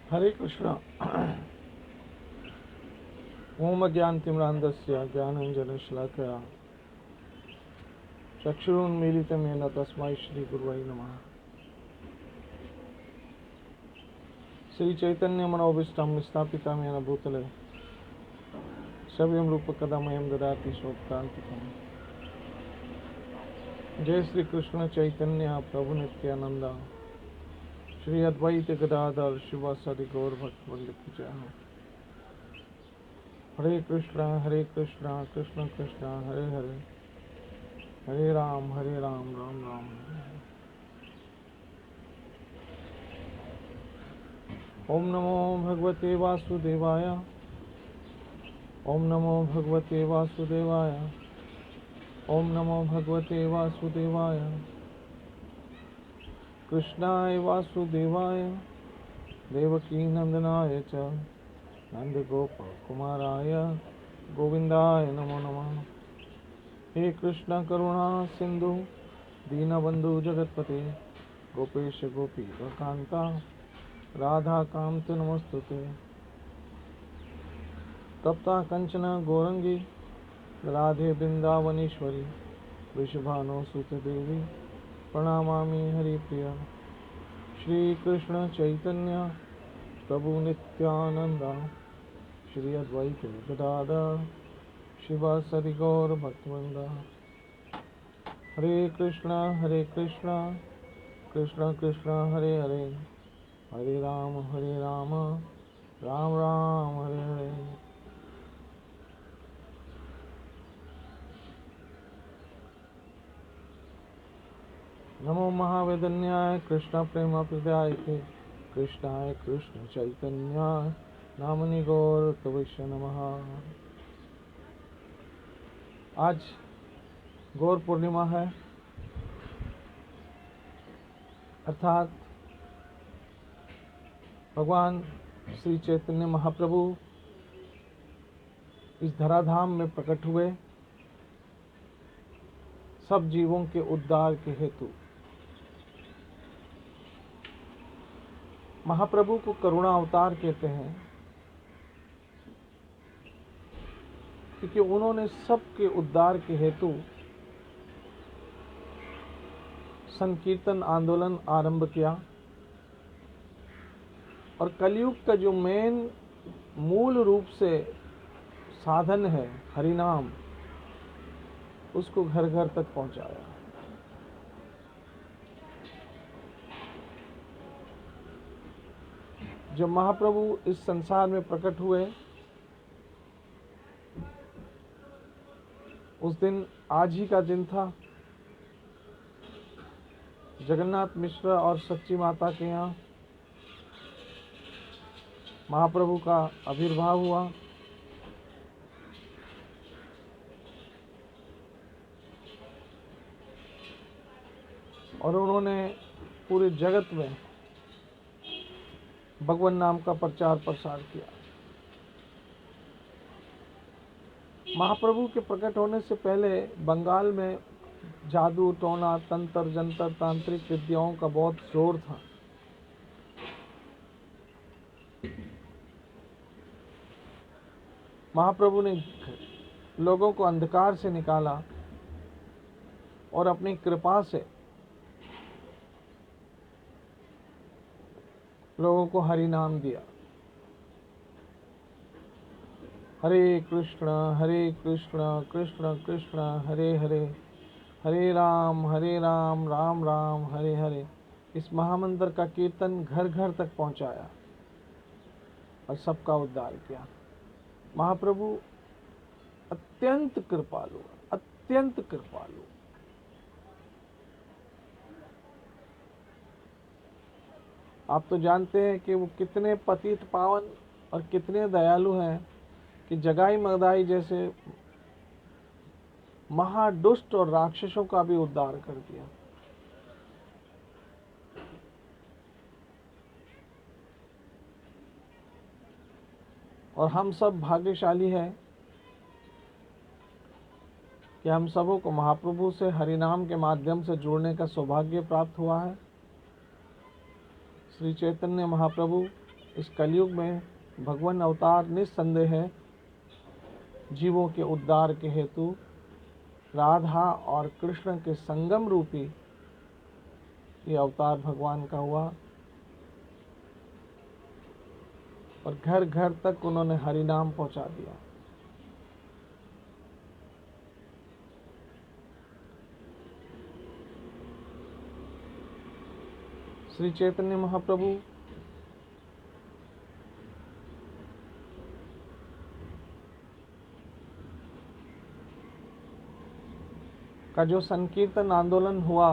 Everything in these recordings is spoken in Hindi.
हरे कृष्णा। ओम ज्ञानतिमिरान्धस्य ज्ञानाञ्जनशलाकया चक्षुरुन्मीलितं येन तस्मै श्रीगुरवे नमः। श्रीचैतन्यमनोभीष्टं स्थापितं येन भूतले सव्यं रूपकदा मह्यं ददाति स्वपदान्तिकम्। जय श्री कृष्ण चैतन्य प्रभु नित्यानंद श्री अद्वैत गदाधर शिवासादि गौर भक्तवृंद की जय हो। हरे कृष्णा कृष्ण कृष्ण हरे हरे, हरे राम राम राम हरे हरे। ओम नमो भगवते वासुदेवाय, ओम नमो भगवते वासुदेवाय, ओम नमो भगवते वासुदेवाय। कृष्णाय वासुदेवाय देवकी नंदनाय च नंदगोपकुमाराय गोविंदाय नमो नमः। हे कृष्ण करुणा सिंधु दीनबंधु जगतपते गोपेश गोपी कांता राधा कांत नमस्तुते। तप्ता कंचन गौरंगी राधे वृंदावनेश्वरी वृषभानुसुते देवी प्रणमामि हरिप्रिया। श्री कृष्ण चैतन्य प्रभु नित्यानंद श्री अद्वैत गदाधर शिवासादि गौर भक्तवृंद। हरे कृष्णा कृष्ण कृष्ण हरे हरे, हरे राम राम राम हरे हरे। नमो महावेदन्याय कृष्ण प्रेम प्रदायते कृष्णाय कृष्ण चैतन्य नामनि गौर तवैष्य नमः। आज गौर पूर्णिमा है, अर्थात भगवान श्री चैतन्य महाप्रभु इस धराधाम में प्रकट हुए सब जीवों के उद्धार के हेतु। महाप्रभु को करुणा अवतार कहते हैं क्योंकि उन्होंने सबके उद्धार के हेतु संकीर्तन आंदोलन आरंभ किया और कलयुग का जो मूल रूप से साधन है हरिनाम, उसको घर घर तक पहुंचाया। जब महाप्रभु इस संसार में प्रकट हुए उस दिन आज ही का दिन था। जगन्नाथ मिश्र और सच्ची माता के यहाँ महाप्रभु का आविर्भाव हुआ। और उन्होंने पूरे जगत में भगवान नाम का प्रचार प्रसार किया। महाप्रभु के प्रकट होने से पहले बंगाल में जादू टोना तंत्र जंतर तांत्रिक विद्याओं का बहुत जोर था। महाप्रभु ने लोगों को अंधकार से निकाला और अपनी कृपा से लोगों को हरि नाम दिया। हरे कृष्ण कृष्ण कृष्ण हरे हरे, हरे राम राम राम हरे हरे। इस महामंत्र का कीर्तन घर घर तक पहुंचाया और सबका उद्धार किया। महाप्रभु अत्यंत कृपालु, अत्यंत कृपालु। आप तो जानते हैं कि वो कितने पतित पावन और कितने दयालु हैं कि जगाई मगदाई जैसे महादुष्ट और राक्षसों का भी उद्धार कर दिया। और हम सब भाग्यशाली हैं कि हम सबों को महाप्रभु से हरिनाम के माध्यम से जुड़ने का सौभाग्य प्राप्त हुआ है। श्री चैतन्य महाप्रभु इस कलयुग में भगवान अवतार निस्संदेह है जीवों के उद्धार के हेतु राधा और कृष्ण के संगम रूपी ये अवतार भगवान का हुआ और घर घर तक उन्होंने हरि नाम पहुंचा दिया। श्री चैतन्य महाप्रभु का जो संकीर्तन आंदोलन हुआ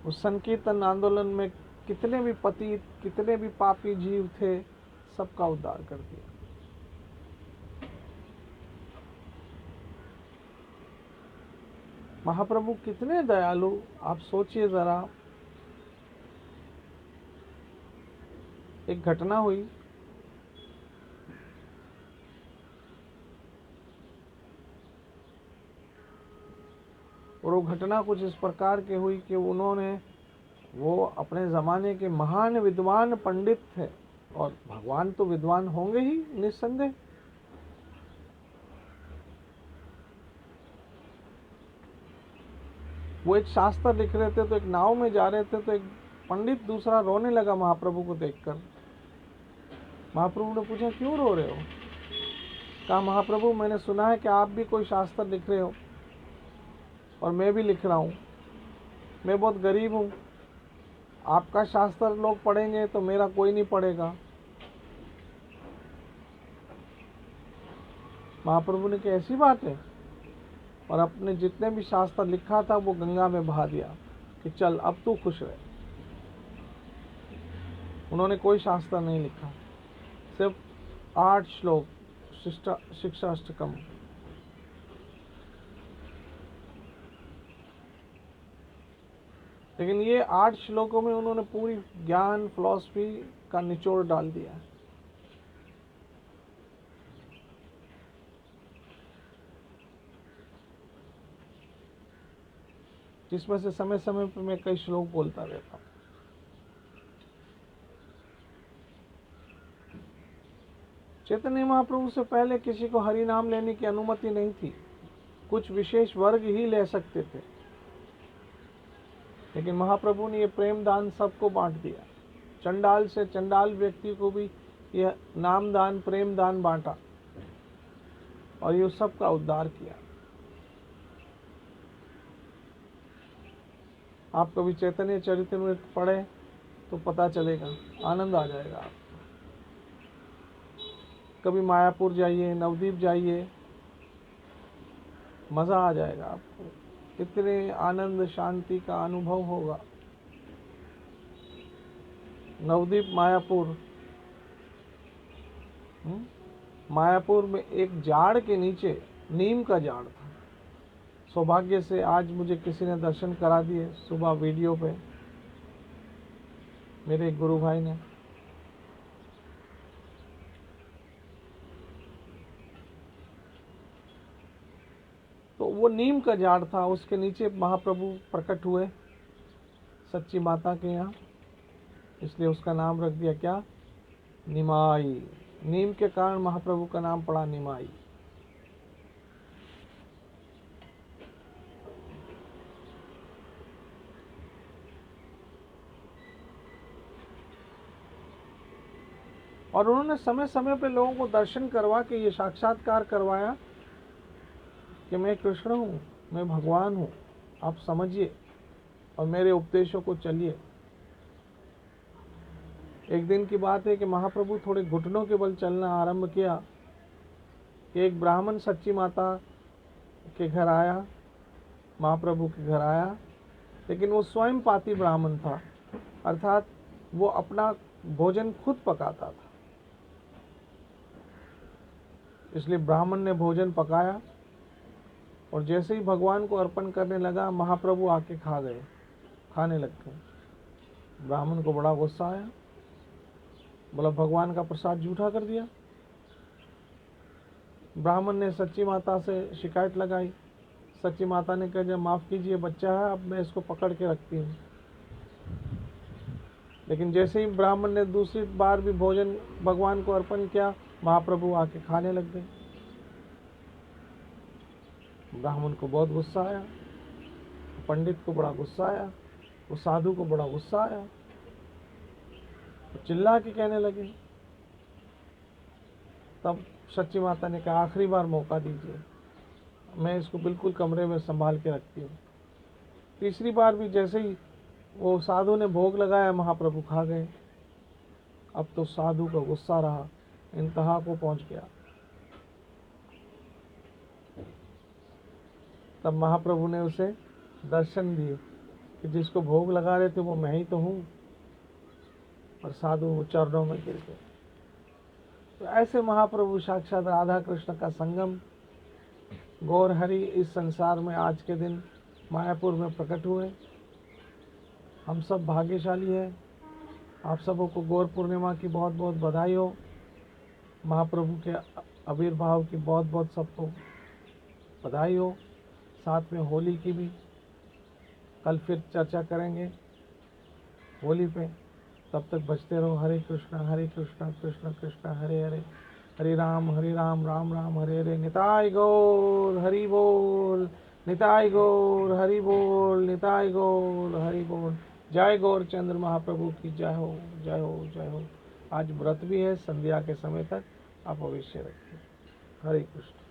उस संकीर्तन आंदोलन में कितने भी पतित कितने भी पापी जीव थे सबका उद्धार कर दिया। महाप्रभु कितने दयालु, आप सोचिए जरा। एक घटना हुई, और वो घटना कुछ इस प्रकार की हुई कि वो अपने ज़माने के महान विद्वान पंडित थे, और भगवान तो विद्वान होंगे ही निस्संदेह। वो एक शास्त्र लिख रहे थे, तो एक नाव में जा रहे थे, तो एक पंडित दूसरा रोने लगा महाप्रभु को देखकर। महाप्रभु ने पूछा, क्यों रो रहे हो? कहा, महाप्रभु मैंने सुना है कि आप भी कोई शास्त्र लिख रहे हो और मैं भी लिख रहा हूँ। मैं बहुत गरीब हूँ, आपका शास्त्र लोग पढ़ेंगे तो मेरा कोई नहीं पढ़ेगा। महाप्रभु ने कहा, ऐसी बात है? और अपने जितने भी शास्त्र लिखा था वो गंगा में बहा दिया कि चल अब तू खुश रहे। उन्होंने कोई शास्त्र नहीं लिखा, सिर्फ 8 श्लोक शिक्षा अष्टकम। लेकिन ये 8 श्लोकों में उन्होंने पूरी ज्ञान फिलॉसफी का निचोड़ डाल दिया। जिसमें से समय समय पर मैं कई श्लोक बोलता रहता हूँ। चैतन्य महाप्रभु से पहले किसी को हरि नाम लेने की अनुमति नहीं थी, कुछ विशेष वर्ग ही ले सकते थे। लेकिन महाप्रभु ने ये प्रेम दान सबको बांट दिया। चंडाल से चंडाल व्यक्ति को भी यह नाम दान प्रेम दान बांटा और ये सबका उद्धार किया। आप कभी चैतन्य चरितमृत पढ़े तो पता चलेगा, आनंद आ जाएगा आपको। कभी मायापुर जाइए, नवदीप जाइए, मजा आ जाएगा आपको। कितने आनंद शांति का अनुभव होगा। नवदीप मायापुर, मायापुर में एक झाड़ के नीचे नीम का झाड़ था। सौभाग्य से आज मुझे किसी ने दर्शन करा दिए सुबह वीडियो पे, मेरे एक गुरु भाई ने। तो वो नीम का झाड़ था, उसके नीचे महाप्रभु प्रकट हुए सच्ची माता के यहाँ, इसलिए उसका नाम रख दिया क्या? निमाई। नीम के कारण महाप्रभु का नाम पड़ा निमाई। और उन्होंने समय समय पे लोगों को दर्शन करवा के ये साक्षात्कार करवाया कि मैं कृष्ण हूँ, मैं भगवान हूँ, आप समझिए और मेरे उपदेशों को चलिए। एक दिन की बात है कि महाप्रभु थोड़े घुटनों के बल चलना आरंभ किया कि एक ब्राह्मण सच्ची माता के घर आया, महाप्रभु के घर आया, लेकिन वो स्वयं पाती ब्राह्मण था, अर्थात वो अपना भोजन खुद पकाता था। इसलिए ब्राह्मण ने भोजन पकाया और जैसे ही भगवान को अर्पण करने लगा, महाप्रभु आके खाने लग गए। ब्राह्मण को बड़ा गुस्सा आया, बोला भगवान का प्रसाद झूठा कर दिया। ब्राह्मण ने सच्ची माता से शिकायत लगाई। सच्ची माता ने कहा, जब माफ़ कीजिए, बच्चा है, अब मैं इसको पकड़ के रखती हूँ। लेकिन जैसे ही ब्राह्मण ने दूसरी बार भी भोजन भगवान को अर्पण किया, महाप्रभु आके खाने लग गए। ब्राह्मण को बहुत गुस्सा आया, पंडित को बड़ा गुस्सा आया, वो साधु को बड़ा गुस्सा आया, तो चिल्ला के कहने लगे। तब सच्ची माता ने कहा आखिरी बार मौका दीजिए, मैं इसको बिल्कुल कमरे में संभाल के रखती हूँ। तीसरी बार भी जैसे ही वो साधु ने भोग लगाया, महाप्रभु खा गए। अब तो साधु का गुस्सा रहा इंतहा को पहुंच गया। तब महाप्रभु ने उसे दर्शन दिए कि जिसको भोग लगा रहे थे वो मैं ही तो हूँ, और साधु चरणों में गिर गए। तो ऐसे महाप्रभु साक्षात राधा कृष्ण का संगम गौर हरि इस संसार में आज के दिन मायापुर में प्रकट हुए। हम सब भाग्यशाली हैं। आप सबों को गौर पूर्णिमा की बहुत बहुत बधाई हो। महाप्रभु के आविर्भाव की बहुत बहुत सबको बधाई हो। साथ में होली की भी कल फिर चर्चा करेंगे होली पे। तब तक बचते रहो। हरे कृष्णा कृष्ण कृष्ण हरे हरे, हरे राम राम राम हरे हरे। निताय गौर हरि बोल, निताय गौर हरि बोल, निताय गौर हरि बोल। जय गौर चंद्र महाप्रभु की जय हो, जय हो, जय हो। आज व्रत भी है, संध्या के समय तक आप अवश्य रखिए। हरे कृष्ण।